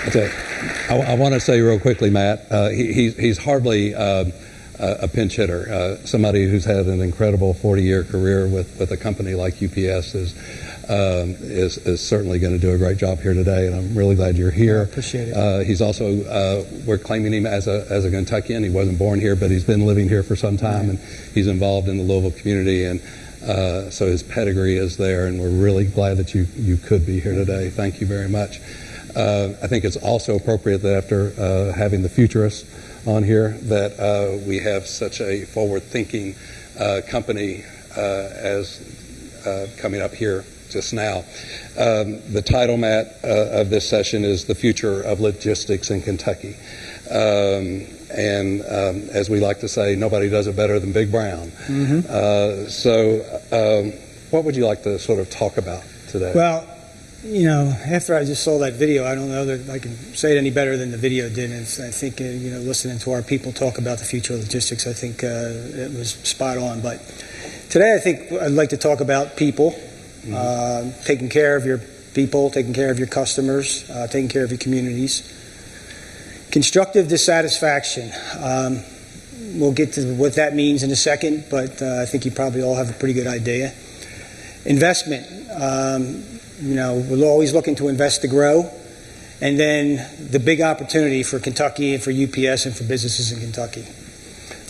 Okay. I want to say real quickly, Matt, he's hardly a pinch hitter. Somebody who's had an incredible 40-year career with a company like UPS is certainly going to do a great job here today, and I'm really glad you're here. I appreciate it. He's also, we're claiming him as a Kentuckian. He wasn't born here, but he's been living here for some time, and he's involved in the Louisville community, and so his pedigree is there, and we're really glad that you could be here today. Thank you very much. I think it's also appropriate that after having the futurists on here that we have such a forward-thinking company as coming up here just now. The title, Matt, of this session is The Future of Logistics in Kentucky. And as we like to say, nobody does it better than Big Brown. So what would you like to sort of talk about today? Well, you know, after I just saw that video, I don't know that I can say it any better than the video did. And I think, you know, listening to our people talk about the future of logistics, I think it was spot on. But today I think I'd like to talk about people, taking care of your people, taking care of your customers, taking care of your communities. Constructive dissatisfaction. We'll get to what that means in a second, but I think you probably all have a pretty good idea. Investment. You know, we're always looking to invest to grow. And then the big opportunity for Kentucky and for UPS and for businesses in Kentucky.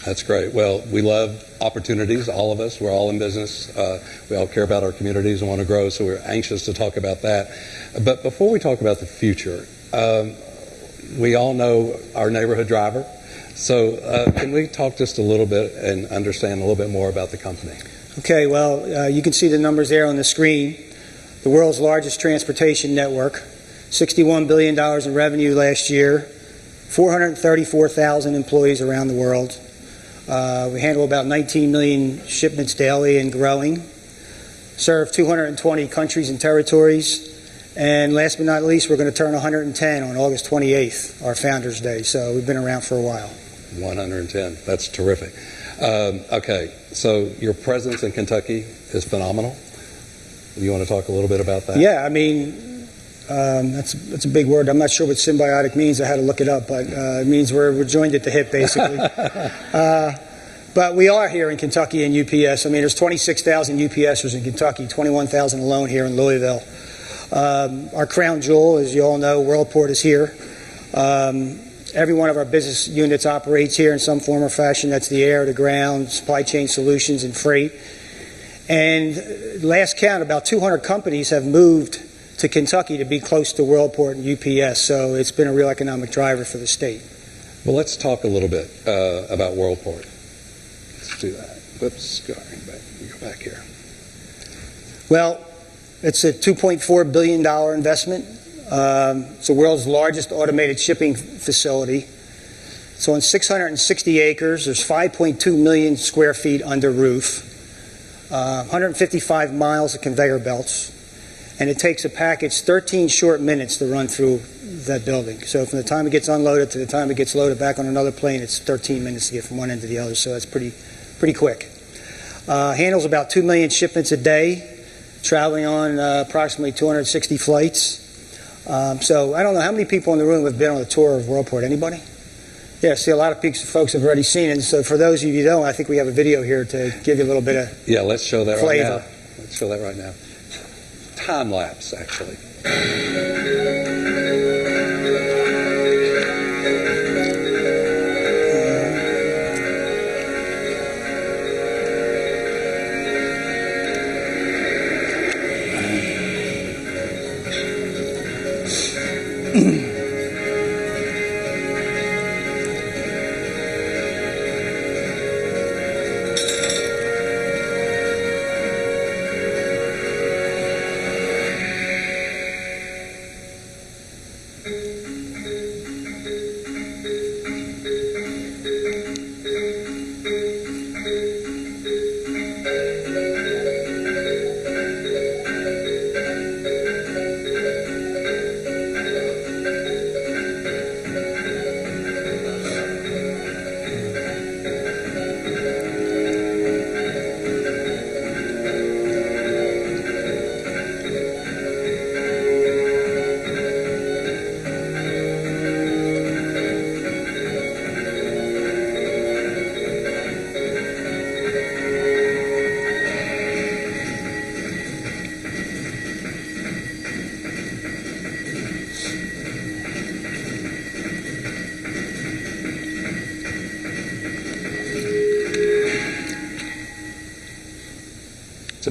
That's great. Well, we love opportunities, all of us. We're all in business. We all care about our communities and want to grow, so we're anxious to talk about that. But before we talk about the future, we all know our neighborhood driver. So can we talk just a little bit and understand a little bit more about the company? Okay, well, you can see the numbers there on the screen. The world's largest transportation network, $61 billion in revenue last year, 434,000 employees around the world. We handle about 19 million shipments daily and growing. Serve 220 countries and territories. And last but not least, we're going to turn 110 on August 28th, our Founders Day. So we've been around for a while. 110. That's terrific. Okay, so your presence in Kentucky is phenomenal. You want to talk a little bit about that? Yeah, I mean, that's a big word. I'm not sure what symbiotic means. I had to look it up, but it means we're joined at the hip, basically. But we are here in Kentucky and UPS. I mean, there's 26,000 UPSers in Kentucky, 21,000 alone here in Louisville. Our crown jewel, as you all know, Worldport is here. Every one of our business units operates here in some form or fashion. That's the air, the ground, supply chain solutions, and freight. And last count, about 200 companies have moved to Kentucky to be close to Worldport and UPS. So it's been a real economic driver for the state. Well, let's talk a little bit about Worldport. Let's do that. Whoops, go back here. Well, it's a $2.4 billion investment. It's the world's largest automated shipping facility. So on 660 acres, there's 5.2 million square feet under roof, 155 miles of conveyor belts, and it takes a package 13 short minutes to run through that building. So from the time it gets unloaded to the time it gets loaded back on another plane, it's 13 minutes to get from one end to the other, so it's pretty quick. Handles about 2 million shipments a day, traveling on approximately 260 flights. So I don't know how many people in the room have been on a tour of Worldport. Anybody? Yeah, see, a lot of folks have already seen it. So for those of you who don't, I think we have a video here to give you a little bit of let's show that flavor. Right now. Let's show that right now. Time lapse, actually.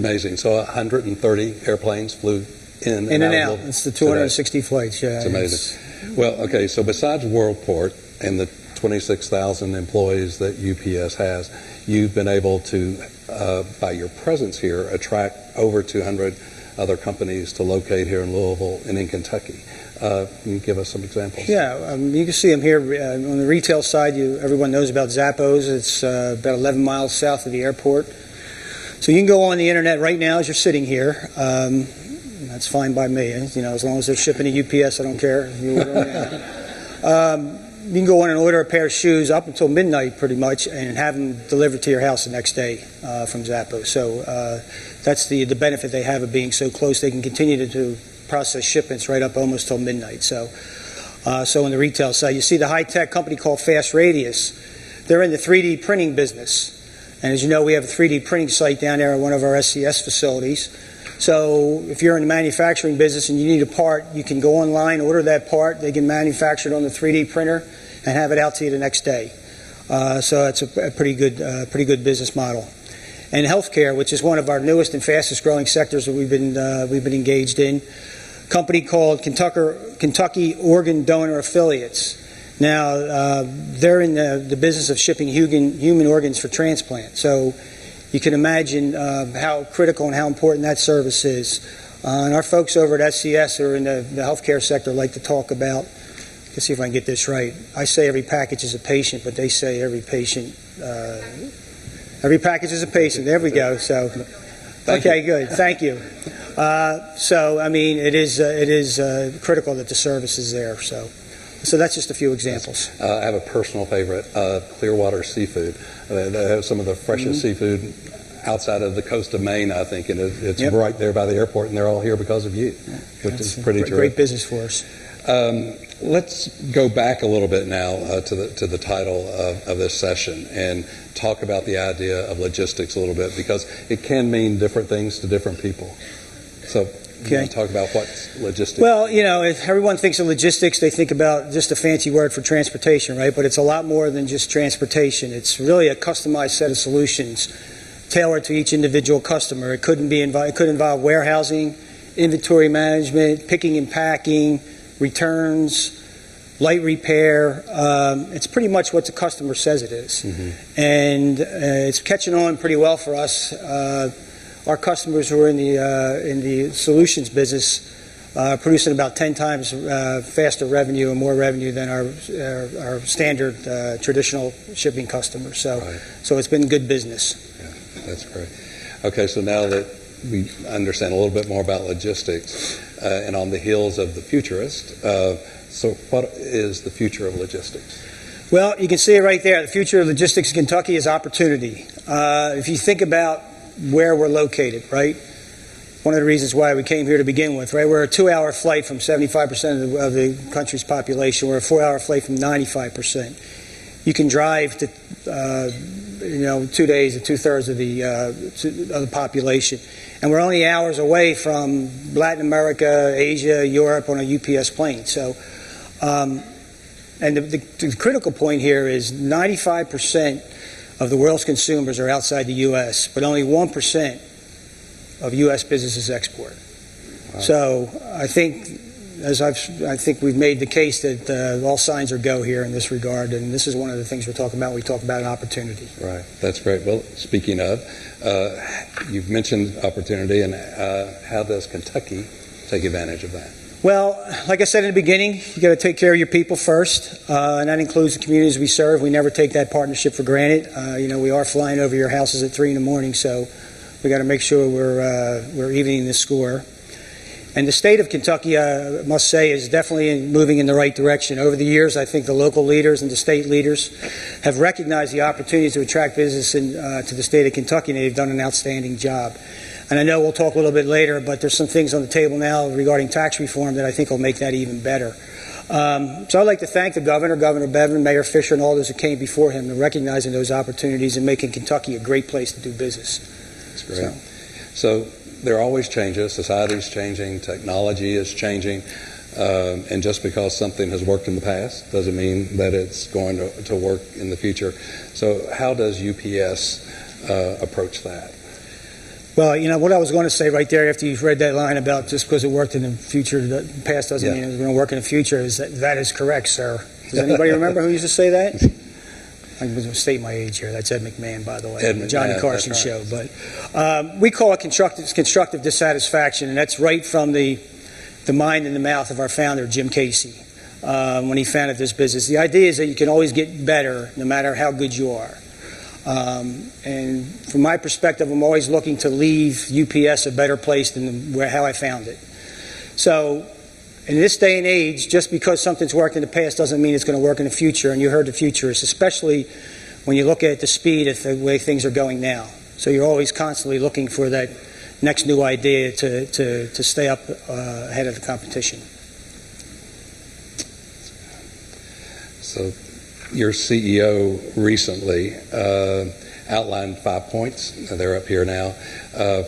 amazing. So 130 airplanes flew in and out. out. It's the 260 flights. Yeah, it's amazing. Well, okay. So besides Worldport and the 26,000 employees that UPS has, you've been able to, by your presence here, attract over 200 other companies to locate here in Louisville and in Kentucky. Can you give us some examples? Yeah, you can see them here. On the retail side, everyone knows about Zappos. It's about 11 miles south of the airport. So you can go on the internet right now as you're sitting here. That's fine by me. You know, as long as they're shipping to UPS, I don't care. You can go on and order a pair of shoes up until midnight, pretty much, and have them delivered to your house the next day from Zappos. So that's the benefit they have of being so close. They can continue to process shipments right up almost till midnight. So on the retail side, you see the high-tech company called Fast Radius. They're in the 3D printing business. And as you know, we have a 3D printing site down there at one of our SCS facilities. So if you're in the manufacturing business and you need a part, you can go online, order that part. They can manufacture it on the 3D printer and have it out to you the next day. So it's a pretty good business model. And healthcare, which is one of our newest and fastest growing sectors that we've been engaged in, a company called Kentucky Organ Donor Affiliates. Now they're in the business of shipping human organs for transplant. So you can imagine how critical and how important that service is. And our folks over at SCS who are in the healthcare sector like to talk about, let's see if I can get this right. I say every package is a patient, but they say every package is a patient. There we go. So, okay, good. Thank you. So, I mean, it is critical that the service is there. So that's just a few examples. I have a personal favorite, Clearwater Seafood. They have some of the freshest seafood outside of the coast of Maine, I think, and it's right there by the airport, and they're all here because of you, which is pretty terrific. Great business for us. Let's go back a little bit now to the title of this session and talk about the idea of logistics a little bit, because it can mean different things to different people. So you want to talk about what's logistics? Well, you know, if everyone thinks of logistics, they think about just a fancy word for transportation, right? But it's a lot more than just transportation. It's really a customized set of solutions tailored to each individual customer. It could involve warehousing, inventory management, picking and packing, returns, light repair. It's pretty much what the customer says it is. And it's catching on pretty well for us. Our customers who are in the solutions business producing about 10 times faster revenue and more revenue than our standard traditional shipping customers. So it's been good business. Yeah, that's great. Okay, so now that we understand a little bit more about logistics, and on the heels of the futurist, so what is the future of logistics? Well, you can see it right there. The future of logistics in Kentucky is opportunity. If you think about where we're located, right? One of the reasons why we came here to begin with, right? We're a 2-hour flight from 75% of the country's population. We're a 4-hour flight from 95%. You can drive to, 2 days to 2/3 of the population. And we're only hours away from Latin America, Asia, Europe on a UPS plane. So, and the critical point here is 95% of the world's consumers are outside the U.S., but only 1% of U.S. businesses export. Wow. So I think we've made the case that all signs are go here in this regard, and this is one of the things we're talking about. We talk about an opportunity. Right. That's great. Well, speaking of, you've mentioned opportunity, and how does Kentucky take advantage of that? Well, like I said in the beginning, you got to take care of your people first, and that includes the communities we serve. We never take that partnership for granted. We are flying over your houses at 3 a.m, so we got to make sure we're evening the score. And the state of Kentucky, I must say, is definitely moving in the right direction. Over the years, I think the local leaders and the state leaders have recognized the opportunities to attract business to the state of Kentucky, and they've done an outstanding job. And I know we'll talk a little bit later, but there's some things on the table now regarding tax reform that I think will make that even better. So I'd like to thank the governor, Governor Bevin, Mayor Fisher, and all those who came before him in recognizing those opportunities and making Kentucky a great place to do business. That's great. So there are always changes. Society's changing. Technology is changing. And just because something has worked in the past doesn't mean that it's going to work in the future. So how does UPS approach that? Well, you know, what I was going to say right there after you've read that line about just because it worked in the future, the past doesn't mean it's going to work in the future, is that is correct, sir. Does anybody remember who used to say that? I'm going to state my age here. That's Ed McMahon, by the way, the Johnny Carson show. But we call it constructive dissatisfaction, and that's right from the mind and the mouth of our founder, Jim Casey, when he founded this business. The idea is that you can always get better no matter how good you are. And from my perspective, I'm always looking to leave UPS a better place than how I found it. So in this day and age, just because something's worked in the past doesn't mean it's going to work in the future. And you heard the futurists, especially when you look at the speed of the way things are going now. So you're always constantly looking for that next new idea to stay up ahead of the competition. So your CEO recently outlined 5 points, they're up here now,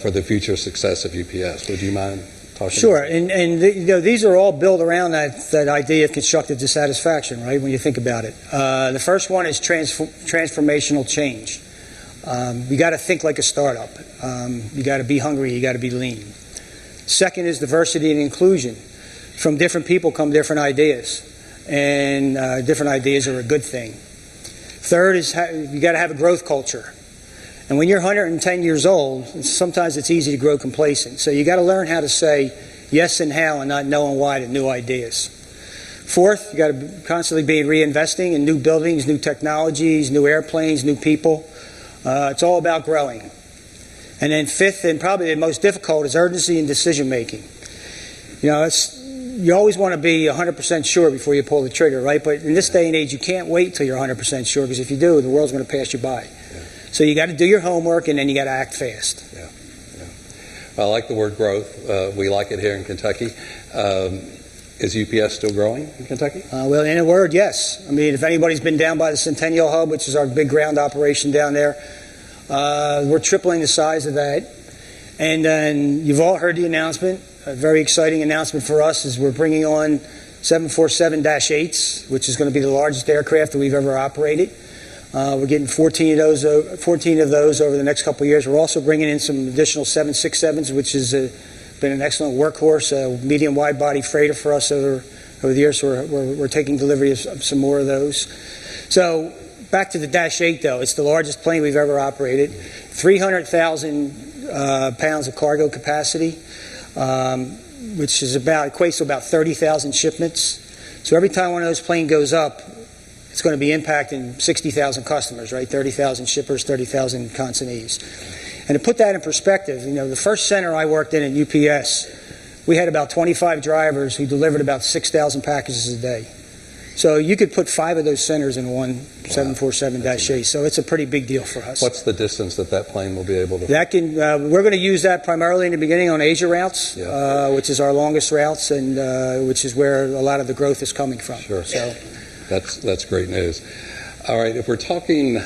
for the future success of UPS. Would you mind talking? Sure, and you know, these are all built around that idea of constructive dissatisfaction, right, when you think about it. The first one is transformational change. You got to think like a startup. You got to be hungry, you got to be lean. Second is diversity and inclusion. From different people come different ideas. And different ideas are a good thing. Third is you got to have a growth culture. And when you're 110 years old, sometimes it's easy to grow complacent. So you got to learn how to say yes and how and not knowing why to new ideas. Fourth, you got to constantly be reinvesting in new buildings, new technologies, new airplanes, new people. It's all about growing. And then fifth, and probably the most difficult, is urgency and decision making. You know, you always want to be 100% sure before you pull the trigger, right? But in this day and age, you can't wait till you're 100% sure, because if you do, the world's going to pass you by. Yeah. So you got to do your homework, and then you got to act fast. Yeah. Yeah. Well, I like the word growth. We like it here in Kentucky. Is UPS still growing in Kentucky? Well, in a word, yes. I mean, if anybody's been down by the Centennial Hub, which is our big ground operation down there, we're tripling the size of that. And then you've all heard the announcement. A very exciting announcement for us is we're bringing on 747-8s, which is going to be the largest aircraft that we've ever operated. We're getting 14 of those over the next couple of years. We're also bringing in some additional 767s, which has been an excellent workhorse, a medium wide body freighter for us over the years. So we're taking delivery of some more of those. So back to the Dash 8, though. It's the largest plane we've ever operated. 300,000 pounds of cargo capacity. Which is equates to about 30,000 shipments. So every time one of those planes goes up, it's going to be impacting 60,000 customers, right? 30,000 shippers, 30,000 consignees. And to put that in perspective, you know, the first center I worked in at UPS, we had about 25 drivers who delivered about 6,000 packages a day. So you could put 5 of those centers in one 747-8. So it's a pretty big deal for us. What's the distance that plane will be able to? We're going to use that primarily in the beginning on Asia routes, which is our longest routes, and which is where a lot of the growth is coming from. Sure. So that's great news. All right, if we're talking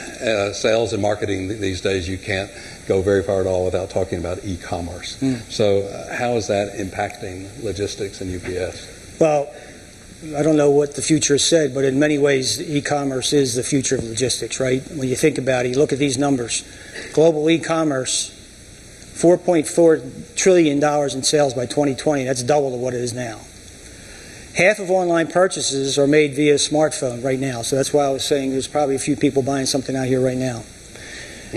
sales and marketing these days, you can't go very far at all without talking about e-commerce. So how is that impacting logistics and UPS? Well, I don't know what the future has said, but in many ways, e-commerce is the future of logistics, right? When you think about it, you look at these numbers. Global e-commerce, $4.4 trillion in sales by 2020. That's double to what it is now. Half of online purchases are made via smartphone right now. So that's why I was saying there's probably a few people buying something out here right now.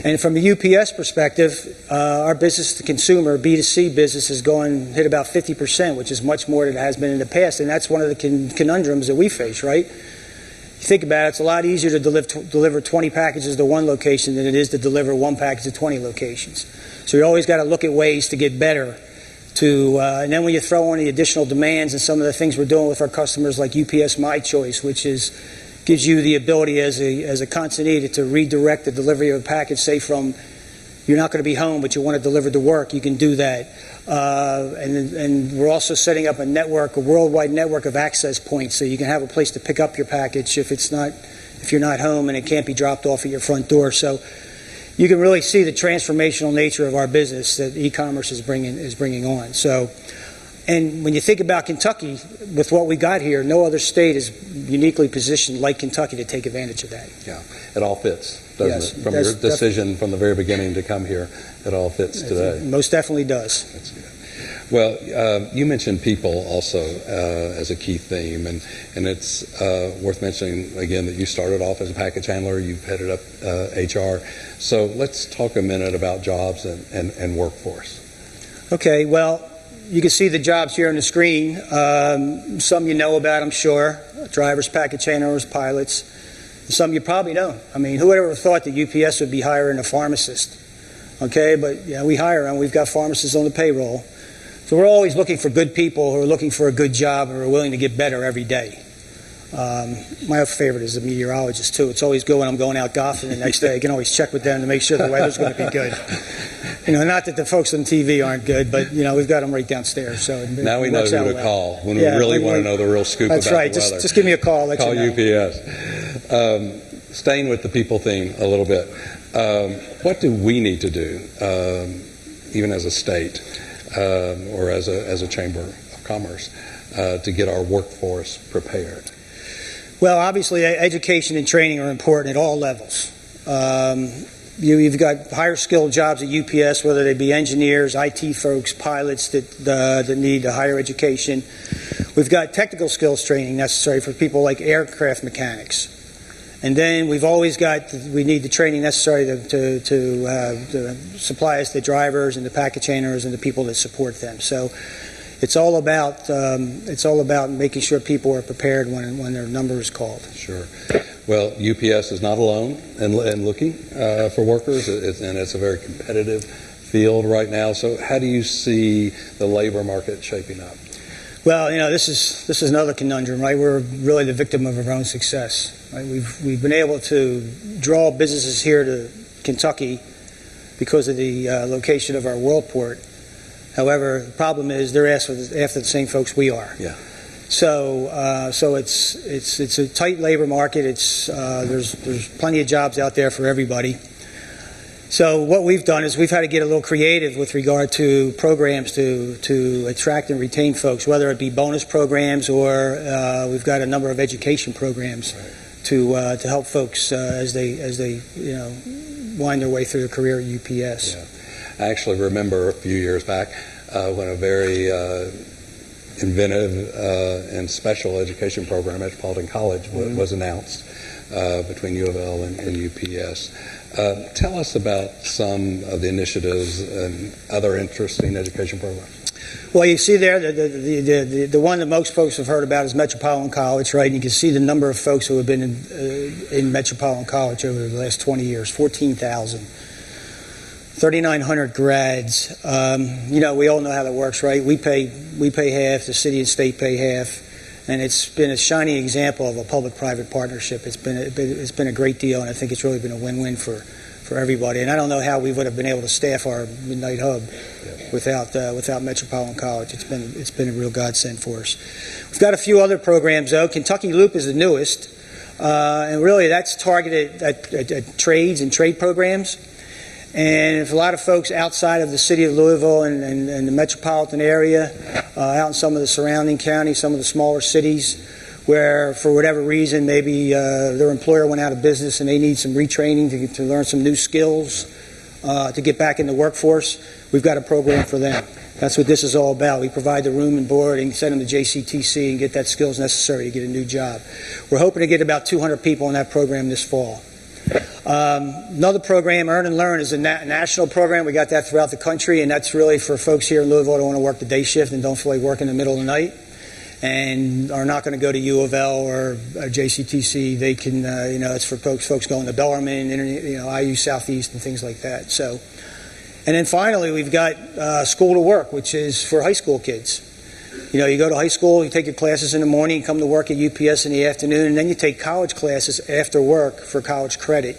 And from the UPS perspective, our business to consumer, B2C business, has hit about 50%, which is much more than it has been in the past. And that's one of the conundrums that we face, right? You think about it, it's a lot easier to deliver 20 packages to one location than it is to deliver one package to 20 locations. So you always got to look at ways to get better. And then when you throw on the additional demands and some of the things we're doing with our customers, like UPS My Choice, which gives you the ability as a consignee to redirect the delivery of a package, say from you're not going to be home but you want to deliver to work, you can do that. And we're also setting up a worldwide network of access points, so you can have a place to pick up your package if you're not home and it can't be dropped off at your front door. So you can really see the transformational nature of our business that e-commerce is bringing on. So, and when you think about Kentucky, with what we got here, no other state is uniquely positioned like Kentucky to take advantage of that. Yeah, it all fits. doesn't Yes, it? From your decision from the very beginning to come here, it all fits today. It most definitely does. That's good. Well, you mentioned people also as a key theme, and it's worth mentioning again that you started off as a package handler. You've headed up HR. So let's talk a minute about jobs and workforce. Okay, well, you can see the jobs here on the screen. Some you know about, I'm sure. Drivers, package handlers, pilots. Some you probably don't. I mean, who would ever thought that UPS would be hiring a pharmacist? Okay, but yeah, we hire them. We've got pharmacists on the payroll. So we're always looking for good people who are looking for a good job and are willing to get better every day. My favorite is a meteorologist, too. It's always good when I'm going out golfing the next day. I can always check with them to make sure the weather's going to be good. You know, not that the folks on TV aren't good, but, you know, we've got them right downstairs. So now we know who to call when we really want to know the real scoop about the weather. That's right. Just give me a call. Call UPS. Staying with the people theme a little bit, what do we need to do, even as a state or as a chamber of commerce, to get our workforce prepared? Well, obviously, education and training are important at all levels. You've got higher skilled jobs at UPS, whether they be engineers, IT folks, pilots that need a higher education. We've got technical skills training necessary for people like aircraft mechanics. And then we need the training necessary to supply us the drivers and the package handlers and the people that support them. So it's all about making sure people are prepared when their number is called. Sure. Well, UPS is not alone in looking for workers, and it's a very competitive field right now. So how do you see the labor market shaping up? Well, you know, this is another conundrum, right? We're really the victim of our own success. Right? We've been able to draw businesses here to Kentucky because of the location of our world port. However, the problem is they're after the same folks we are. Yeah. So it's a tight labor market. There's plenty of jobs out there for everybody. So what we've done is we've had to get a little creative with regard to programs to attract and retain folks, whether it be bonus programs or we've got a number of education programs to help folks as they wind their way through their career at UPS. Yeah. I actually remember a few years back when a very inventive and special education program at Metropolitan College was announced between U of L and UPS. Tell us about some of the initiatives and other interesting education programs. Well, you see there, the one that most folks have heard about is Metropolitan College, right? And you can see the number of folks who have been in Metropolitan College over the last 20 years, 14,000. 3,900 grads. We all know how that works, right? We pay half, the city and state pay half, and it's been a shining example of a public-private partnership. It's been a great deal, and I think it's really been a win-win for everybody. And I don't know how we would have been able to staff our midnight hub without Metropolitan College. It's been a real godsend for us. We've got a few other programs though. Kentucky Loop is the newest, and really that's targeted at trades and trade programs. And if a lot of folks outside of the city of Louisville and the metropolitan area, out in some of the surrounding counties, some of the smaller cities, where for whatever reason maybe their employer went out of business and they need some retraining to learn some new skills to get back in the workforce, we've got a program for them. That's what this is all about. We provide the room and board and send them to JCTC and get that skills necessary to get a new job. We're hoping to get about 200 people in that program this fall. Another program, Earn and Learn, is a national program. We got that throughout the country, and that's really for folks here in Louisville who don't want to work the day shift and don't feel like working in the middle of the night and are not going to go to U of L or JCTC. They can, it's for folks going to Bellarmine, IU Southeast and things like that. So, and then finally, we've got School to Work, which is for high school kids. You go to high school, you take your classes in the morning, you come to work at UPS in the afternoon, and then you take college classes after work for college credit.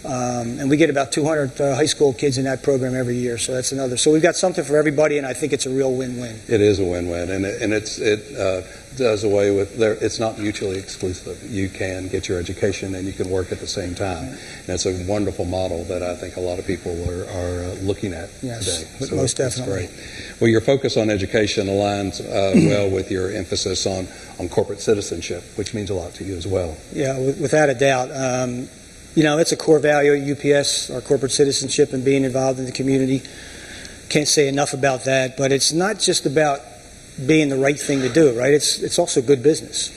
And we get about 200 high school kids in that program every year, so that's another. So we've got something for everybody, and I think it's a real win-win. It is a win-win, and it does away with, it's not mutually exclusive. You can get your education and you can work at the same time. And it's a wonderful model that I think a lot of people are looking at today. So most definitely. That's great. Well, your focus on education aligns well with your emphasis on corporate citizenship, which means a lot to you as well. Yeah, without a doubt. it's a core value at UPS, our corporate citizenship and being involved in the community. Can't say enough about that, but it's not just about being the right thing to do, right? It's also good business.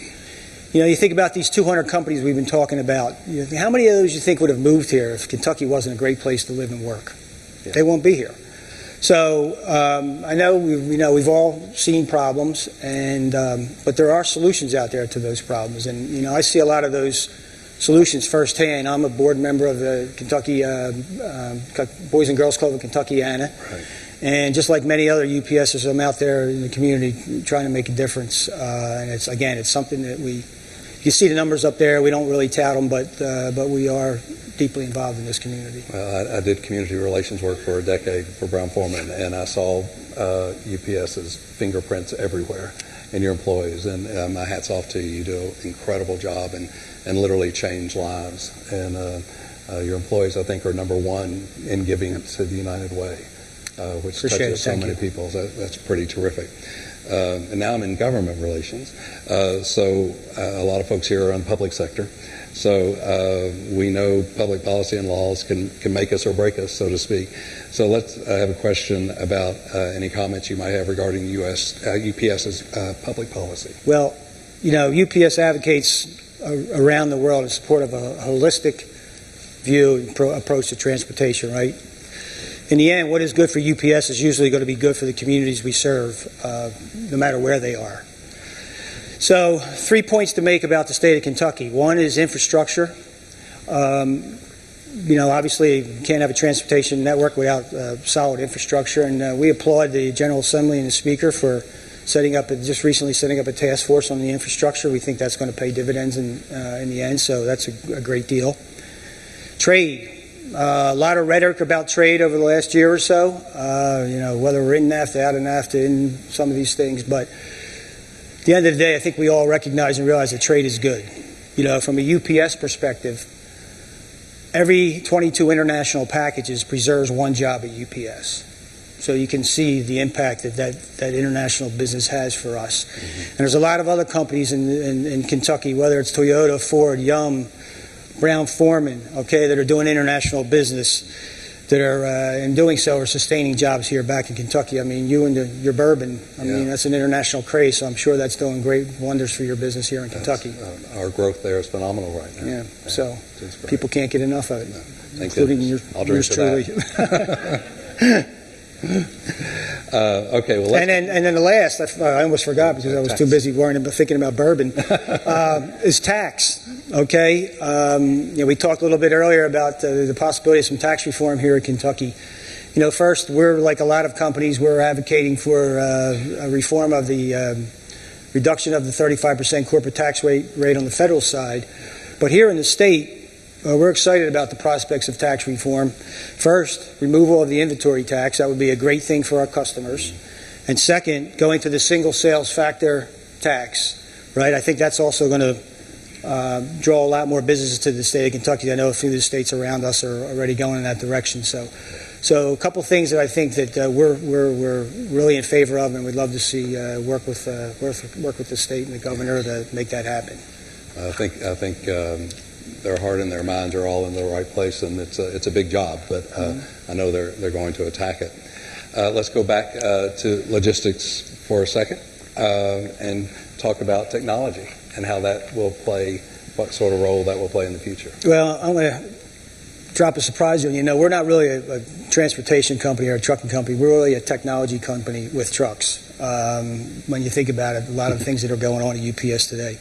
You think about these 200 companies we've been talking about. How many of those you think would have moved here if Kentucky wasn't a great place to live and work? Yeah. They won't be here. So I know we've all seen problems, but there are solutions out there to those problems, and I see a lot of those solutions firsthand. I'm a board member of the Kentucky Boys and Girls Club of Kentuckiana, right. And just like many other UPSers, I'm out there in the community trying to make a difference. And it's something that you see the numbers up there. We don't really tout them, but we are deeply involved in this community. Well, I did community relations work for a decade for Brown-Forman, and I saw UPS's fingerprints everywhere in your employees. And my hat's off to you. You do an incredible job and literally change lives. And your employees, I think, are number one in giving to the United Way, which touches so many people. That's pretty terrific. And now I'm in government relations. So a lot of folks here are in the public sector. So we know public policy and laws can make us or break us, so to speak. So let's have a question about any comments you might have regarding UPS's public policy. Well, UPS advocates around the world in support of a holistic view and approach to transportation, right? In the end, what is good for UPS is usually going to be good for the communities we serve, no matter where they are. So 3 points to make about the state of Kentucky. One is infrastructure. Obviously you can't have a transportation network without solid infrastructure, and we applaud the General Assembly and the Speaker for just recently setting up a task force on the infrastructure. We think that's going to pay dividends in the end, so that's a great deal. Trade. A lot of rhetoric about trade over the last year or so, whether we're in NAFTA, out of NAFTA, in some of these things, but at the end of the day, I think we all recognize and realize that trade is good. From a UPS perspective, every 22 international packages preserves one job at UPS. So you can see the impact that international business has for us. Mm-hmm. And there's a lot of other companies in Kentucky, whether it's Toyota, Ford, Yum, Brown-Forman, that are doing international business, that are, in doing so, are sustaining jobs here back in Kentucky. I mean, you and your bourbon, I mean, that's an international craze, so I'm sure that's doing great wonders for your business here in Kentucky. Our growth there is phenomenal right now. Yeah, so people can't get enough of it, no, including yours truly. Okay, well, and then the last, I almost forgot because I was too busy thinking about bourbon, is tax. Okay, we talked a little bit earlier about the possibility of some tax reform here in Kentucky. First, we're like a lot of companies, we're advocating for a reform of the reduction of the 35% corporate tax rate on the federal side. But here in the state, we're excited about the prospects of tax reform. First, removal of the inventory tax. That would be a great thing for our customers. And second, going to the single sales factor tax. Right? I think that's also going to draw a lot more businesses to the state of Kentucky. I know a few of the states around us are already going in that direction. So a couple things that I think that we're really in favor of, and we'd love to see work with the state and the governor to make that happen. I think their heart and their minds are all in the right place, and it's a big job, but I know they're going to attack it. Let's go back to logistics for a second and talk about technology and how that will play, what sort of role that will play in the future. Well, I'm going to drop a surprise on you. We're not really a transportation company or a trucking company. We're really a technology company with trucks. When you think about it, a lot of the things that are going on at UPS today.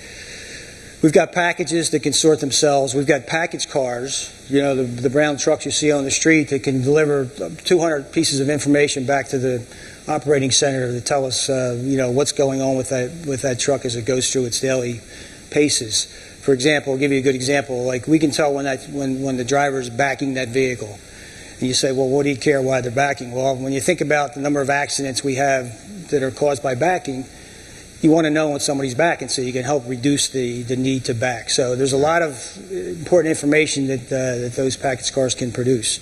We've got packages that can sort themselves. We've got package cars, the brown trucks you see on the street that can deliver 200 pieces of information back to the operating center to tell us, what's going on with that truck as it goes through its daily paces. For example, I'll give you a good example. Like we can tell when the driver is backing that vehicle. And you say, well, what do you care why they're backing? Well, when you think about the number of accidents we have that are caused by backing, you want to know when somebody's backing so you can help reduce the need to back. So there's a lot of important information that those package cars can produce.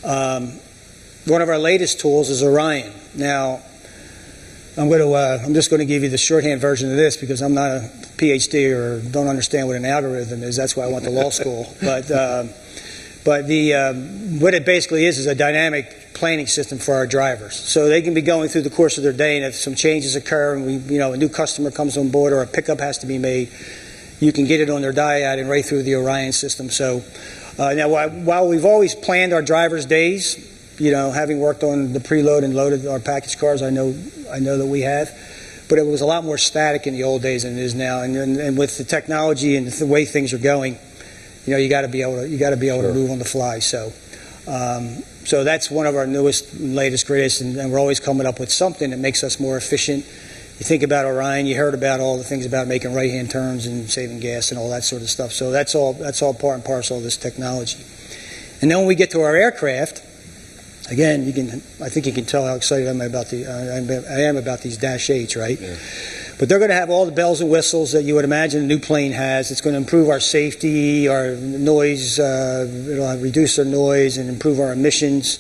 One of our latest tools is Orion. Now, I'm just going to give you the shorthand version of this because I'm not a PhD or don't understand what an algorithm is. That's why I went to law school. But what it basically is a dynamic planning system for our drivers. So they can be going through the course of their day, and if some changes occur, and a new customer comes on board or a pickup has to be made, you can get it on their diad and right through the Orion system. So now, while we've always planned our drivers' days, having worked on the preload and loaded our package cars, I know that we have. But it was a lot more static in the old days than it is now. And with the technology and the way things are going, you got to be able to move on the fly. So that's one of our newest, latest, greatest, and we're always coming up with something that makes us more efficient. You think about Orion, you heard about all the things about making right-hand turns and saving gas and all that sort of stuff. So that's all part and parcel of this technology. And then when we get to our aircraft, again, I think you can tell how excited I am about these Dash 8s, right? Yeah. But they're going to have all the bells and whistles that you would imagine a new plane has. It's going to improve our safety, our noise, it'll reduce our noise and improve our emissions.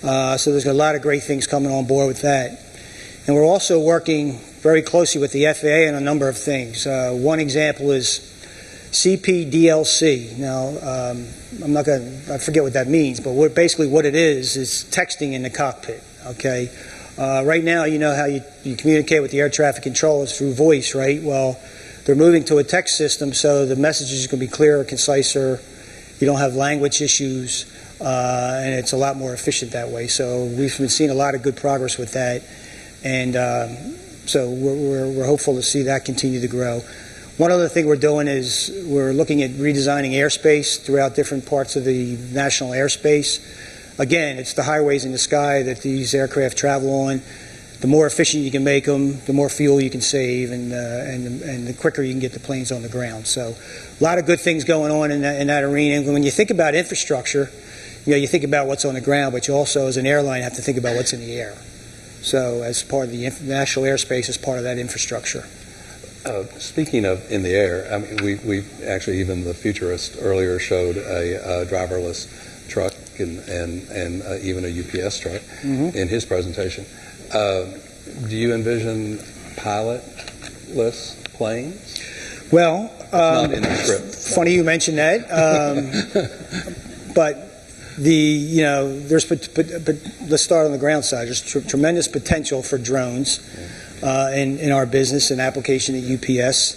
So there's a lot of great things coming on board with that. And we're also working very closely with the FAA on a number of things. One example is CPDLC. Now, I forget what that means, but basically what it is texting in the cockpit, okay? Right now, you know how you communicate with the air traffic controllers through voice, right? Well, they're moving to a text system, so the messages can be clearer, concise. You don't have language issues, and it's a lot more efficient that way. So we've been seeing a lot of good progress with that, and so we're hopeful to see that continue to grow. One other thing we're doing is we're looking at redesigning airspace throughout different parts of the national airspace. Again, it's the highways in the sky that these aircraft travel on. The more efficient you can make them, the more fuel you can save, and the quicker you can get the planes on the ground. So a lot of good things going on in that arena. And when you think about infrastructure, you think about what's on the ground, but you also, as an airline, have to think about what's in the air. So as part of the national airspace, as part of that infrastructure. Speaking of in the air, I mean, we actually, even the futurist earlier showed a driverless truck and even a UPS truck in his presentation. Do you envision pilotless planes? Well, not in the script. Funny you mentioned that, but there's let's start on the ground side. There's tremendous potential for drones. In our business and application at UPS.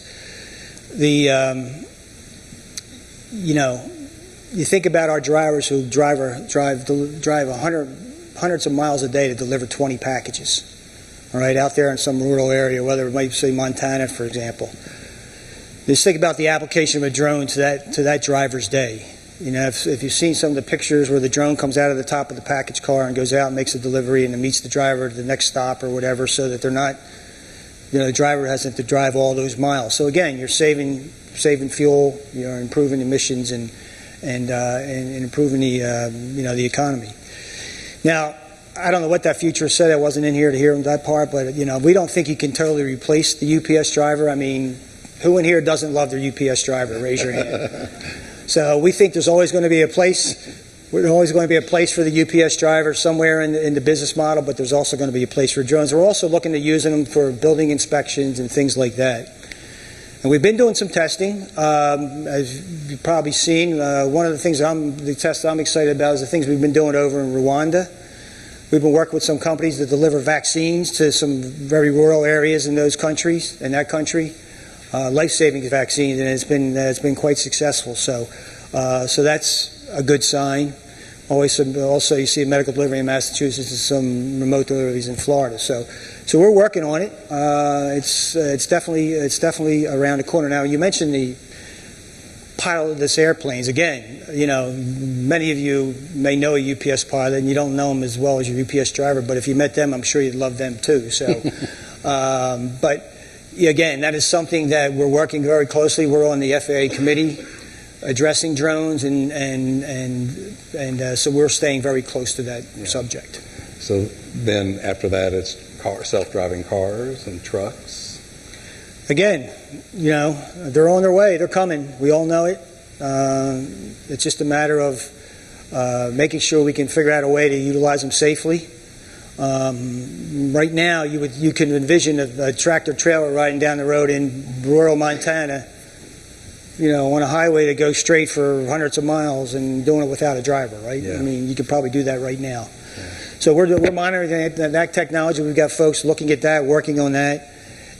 You think about our drivers who drive hundreds of miles a day to deliver 20 packages, all right, out there in some rural area, whether it might say Montana, for example. Just think about the application of a drone to that driver's day. If you've seen some of the pictures where the drone comes out of the top of the package car and goes out and makes a delivery and it meets the driver at the next stop or whatever, so that they're not, the driver hasn't to drive all those miles. So again, you're saving fuel, you're improving emissions and improving the economy. Now, I don't know what that futurist said. I wasn't in here to hear that part, but we don't think you can totally replace the UPS driver. I mean, who in here doesn't love their UPS driver? Raise your hand. So we think there's always going to be a place. There's always going to be a place for the UPS driver somewhere in the business model, but there's also going to be a place for drones. We're also looking at using them for building inspections and things like that. And we've been doing some testing. As you've probably seen, one of the tests I'm excited about is the things we've been doing over in Rwanda. We've been working with some companies that deliver vaccines to some very rural areas in that country. Life-saving vaccines, and it's been quite successll. So that's a good sign. Also, you see a medical delivery in Massachusetts and some remote deliveries in Florida. So we're working on it. It's definitely around the corner. Now, you mentioned the pilotless airplanes. Again, many of you may know a UPS pilot, and you don't know them as well as your UPS driver. But if you met them, I'm sure you'd love them too. So, but. Again, that is something that we're working very closely. We're on the FAA committee addressing drones, and so we're staying very close to that subject. So then after that, it's self-driving cars and trucks? Again, they're on their way. They're coming. We all know it. It's just a matter of making sure we can figure out a way to utilize them safely. Right now, you can envision a tractor trailer riding down the road in rural Montana, on a highway that goes straight for hundreds of miles and doing it without a driver, right? Yeah. I mean, you could probably do that right now. Yeah. So we're monitoring that technology. We've got folks looking at that, working on that.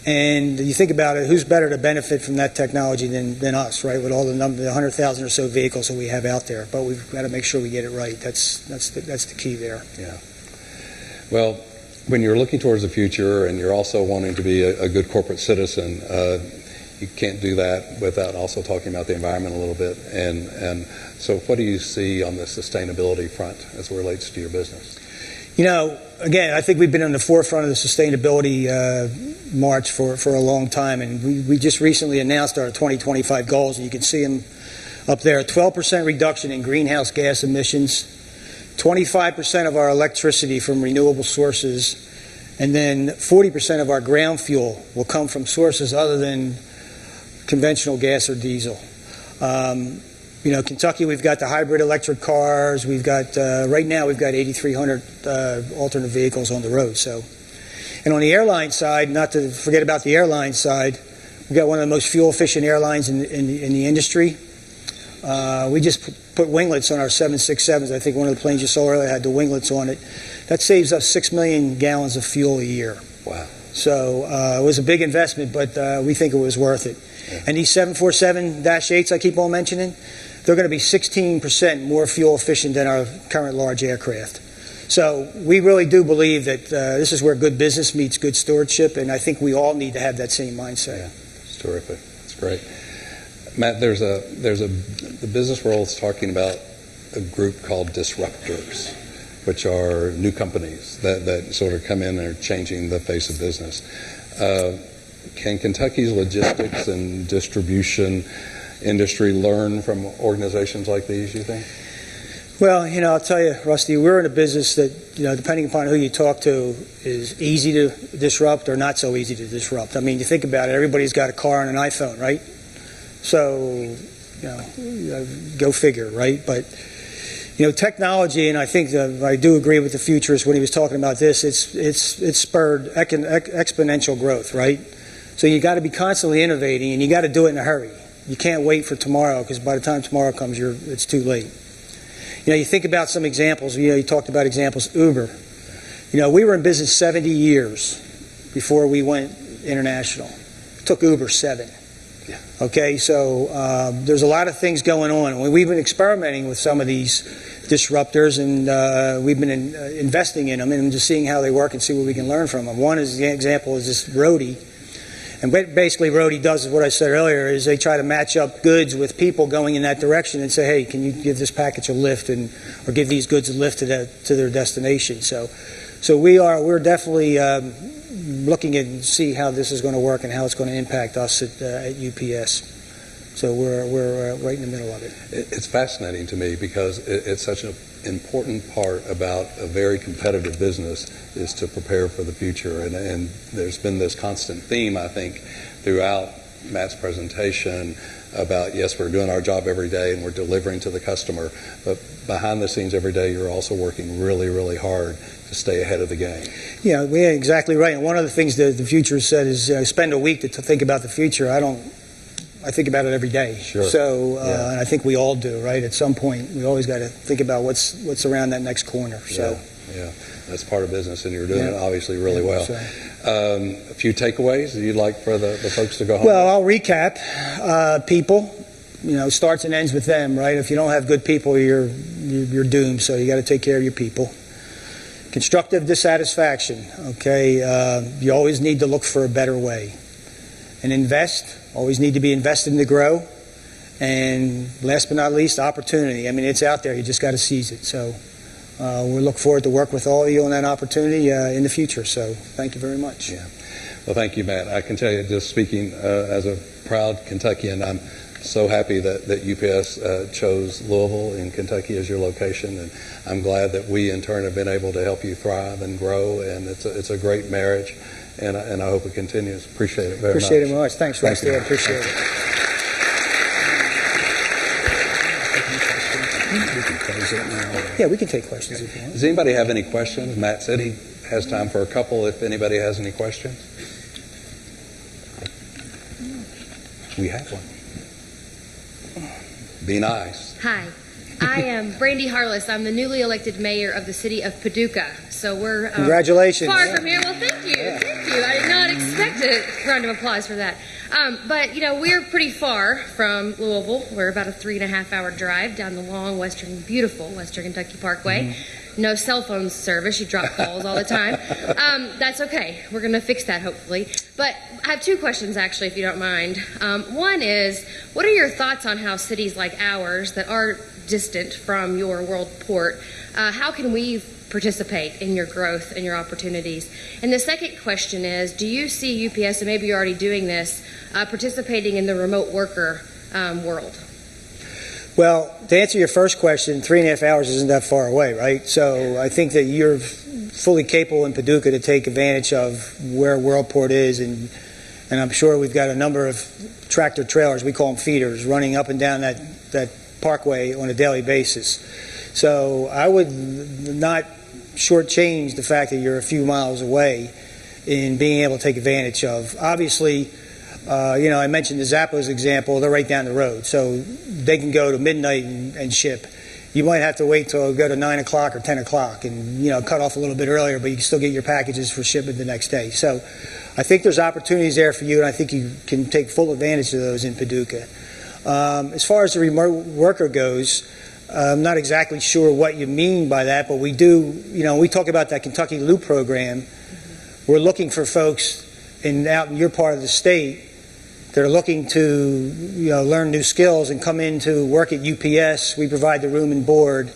And you think about it, who's better to benefit from that technology than us, right? With all the 100,000 or so vehicles that we have out there. But we've got to make sure we get it right. That's the key there. Yeah. Well, when you're looking towards the future and you're also wanting to be a good corporate citizen, you can't do that without also talking about the environment a little bit. And so what do you see on the sustainability front as it relates to your business? Again, I think we've been on the forefront of the sustainability march for a long time, and we just recently announced our 2025 goals, and you can see them up there. 12% reduction in greenhouse gas emissions, 25% of our electricity from renewable sources, and then 40% of our ground fuel will come from sources other than conventional gas or diesel. Kentucky, we've got the hybrid electric cars. We've got right now we've got 8,300 alternate vehicles on the road. So, and on the airline side, not to forget about the airline side, we've got one of the most fuel efficient airlines in the industry. We just put winglets on our 767s. I think one of the planes you saw earlier had the winglets on it. That saves us 6 million gallons of fuel a year. Wow! So it was a big investment, but we think it was worth it. Yeah. And these 747-8s I keep on mentioning, they're going to be 16% more fuel efficient than our current large aircraft. So we really do believe that this is where good business meets good stewardship, and I think we all need to have that same mindset. Yeah, it's terrific. It's great. Matt, the business world is talking about a group called disruptors, which are new companies that sort of come in and are changing the face of business. Can Kentucky's logistics and distribution industry learn from organizations like these, you think? Well, I'll tell you, Rusty, we're in a business that, depending upon who you talk to, is easy to disrupt or not so easy to disrupt. I mean, you think about it, everybody's got a car and an iPhone, right? So, go figure, right? But, technology, and I think I do agree with the futurists when he was talking about this, it's spurred exponential growth, right? So you got to be constantly innovating, and you got to do it in a hurry. You can't wait for tomorrow, because by the time tomorrow comes, it's too late. You think about some examples. You talked about examples. Uber. We were in business 70 years before we went international. It took Uber 7. Yeah. Okay, so there's a lot of things going on. We've been experimenting with some of these disruptors, and we've been investing in them and just seeing how they work and see what we can learn from them. One is the example is this Roadie. And basically Roadie does is what I said earlier, is they try to match up goods with people going in that direction and say, hey, can you give this package a lift or give these goods a lift to their destination. So we're definitely looking at see how this is going to work and how it's going to impact us at UPS. So we're right in the middle of it. It's fascinating to me because it's such an important part about a very competitive business is to prepare for the future. And there's been this constant theme, I think, throughout Matt's presentation about, yes, we're doing our job every day and we're delivering to the customer, but behind the scenes every day you're also working really, really hard to stay ahead of the game. Yeah, exactly right. And one of the things that the futurist said is spend a week to think about the future. I think about it every day. Sure. So, and I think we all do, right? At some point, we always got to think about what's around that next corner. So, yeah, that's part of business, and you're doing it obviously really well. So. A few takeaways that you'd like for the folks to go home? Well, I'll recap. People, starts and ends with them, right? If you don't have good people, you're doomed. So you got to take care of your people. Constructive dissatisfaction. Okay, you always need to look for a better way, and invest. Always need to be invested in to grow. And last but not least, opportunity. I mean, it's out there. You just got to seize it. So we look forward to work with all of you on that opportunity in the future. So thank you very much. Yeah. Well, thank you, Matt. I can tell you, just speaking as a proud Kentuckian, I'm so happy that UPS chose Louisville in Kentucky as your location. And I'm glad that we, in turn, have been able to help you thrive and grow. And it's a great marriage. And I hope it continues. Appreciate it very much. Appreciate it much. Thanks, Rusty. I appreciate it. Yeah, we can take questions if you want. Does anybody have any questions? Matt said he has time for a couple if anybody has any questions. We have one. Be nice. Hi, I am Brandy Harless. I'm the newly elected mayor of the city of Paducah. So we're Congratulations. Far from here. Well, thank you. Thank you. I did not expect a round of applause for that. But, you know, we're pretty far from Louisville. We're about a 3.5-hour drive down the long beautiful Western Kentucky Parkway. No cell phone service. You drop calls all the time. That's okay. We're going to fix that, hopefully. But I have 2 questions, actually, if you don't mind. One is, what are your thoughts on how cities like ours that are distant from your world port, how can we participate in your growth and your opportunities? And the second question is, do you see UPS, and maybe you're already doing this, participating in the remote worker world? Well, to answer your first question, 3.5 hours isn't that far away, right? So I think that you're fully capable in Paducah to take advantage of where Worldport is, and I'm sure we've got a number of tractor trailers, we call them feeders, running up and down that parkway on a daily basis. So I would not shortchange the fact that you're a few miles away in being able to take advantage of. Obviously, you know, I mentioned the Zappos example. They're right down the road, so they can go to midnight and ship. You might have to wait till go to 9 o'clock or 10 o'clock and, you know, cut off a little bit earlier, but you can still get your packages for shipment the next day. So I think there's opportunities there for you, and I think you can take full advantage of those in Paducah. As far as the remote worker goes, I'm not exactly sure what you mean by that, but we do, you know, we talk about that Kentucky Loop program. We're looking for folks out in your part of the state that are looking to, you know, learn new skills and come in to work at UPS. We provide the room and board,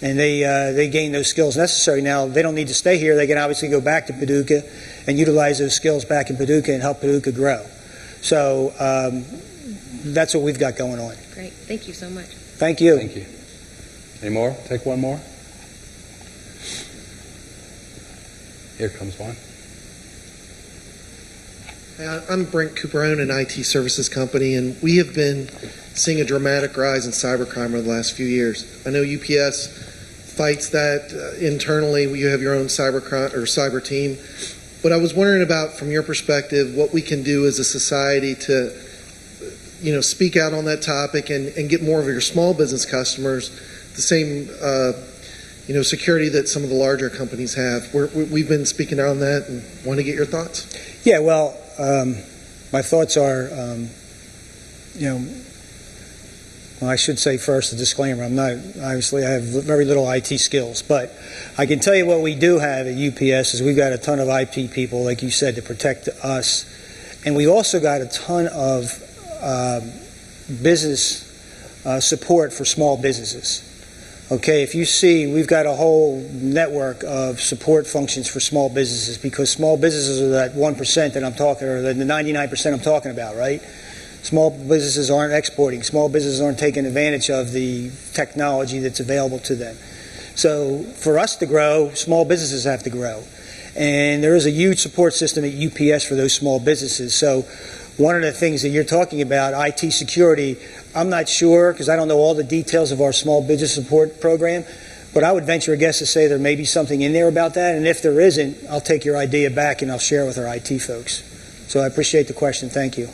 and they gain those skills necessary. Now, they don't need to stay here. They can obviously go back to Paducah and utilize those skills back in Paducah and help Paducah grow. So that's what we've got going on. Great. Thank you so much. Thank you. Thank you. Any more? Take one more. Here comes one. I'm Brent Cooperone, an IT services company, and we have been seeing a dramatic rise in cybercrime over the last few years. I know UPS fights that internally. You have your own cyber team. But I was wondering about, from your perspective, what we can do as a society to, you know, speak out on that topic and get more of your small business customers the same, you know, security that some of the larger companies have. We've been speaking out on that and want to get your thoughts. Yeah, well, my thoughts are, you know, well, I should say first a disclaimer. I'm not, obviously, I have very little IT skills, but I can tell you what we do have at UPS is we've got a ton of IT people, like you said, to protect us. And we also got a ton of business support for small businesses. Okay, if you see, we've got a whole network of support functions for small businesses, because small businesses are that 1% that I'm talking, or the 99% I'm talking about, right? Small businesses aren't exporting. Small businesses aren't taking advantage of the technology that's available to them. So for us to grow, small businesses have to grow. And there is a huge support system at UPS for those small businesses. So one of the things that you're talking about, IT security, I'm not sure because I don't know all the details of our small business support program, but I would venture a guess to say there may be something in there about that. And if there isn't, I'll take your idea back and I'll share it with our IT folks. So I appreciate the question. Thank you.